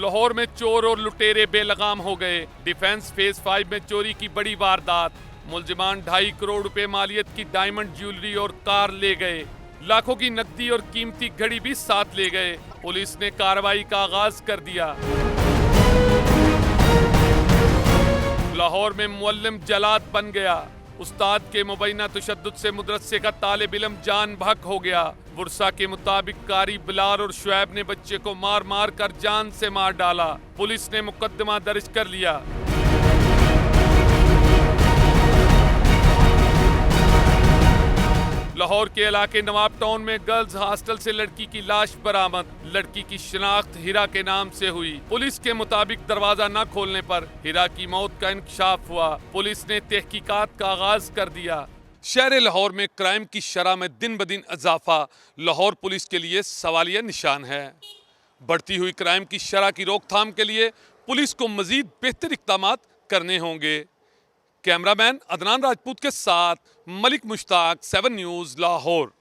लाहौर में चोर और लुटेरे बेलगाम हो गए। डिफेंस फेज 5 में चोरी की बड़ी वारदात। मुलजिमान 2.5 करोड़ रुपए मालियत की डायमंड ज्वेलरी और कार ले गए। लाखों की नकदी और कीमती घड़ी भी साथ ले गए। पुलिस ने कार्रवाई का आगाज कर दिया। लाहौर में मुअल्लिम जलाद बन गया। उस्ताद के मुबैना तशद्दुद से मुदरसे का तालिब इल्म जान बहक हो गया। बुरसा के मुताबिक कारी बिलाल और शुएब ने बच्चे को मार मार कर जान से मार डाला। पुलिस ने मुकदमा दर्ज कर लिया। लाहौर के इलाके नवाब टाउन में गर्ल्स हॉस्टल से लड़की की लाश बरामद। लड़की की शिनाख्त हिरा के नाम से हुई। पुलिस के मुताबिक दरवाजा न खोलने पर हिरा की मौत का इंकशाफ हुआ। पुलिस ने तहकीकात का आगाज कर दिया। शहर लाहौर में क्राइम की शरह में दिन ब दिन इजाफा लाहौर पुलिस के लिए सवालिया निशान है। बढ़ती हुई क्राइम की शरह की रोकथाम के लिए पुलिस को मजीद बेहतर इक़दाम करने होंगे। कैमरामैन अदनान राजपूत के साथ मलिक मुश्ताक, 7 न्यूज़ लाहौर।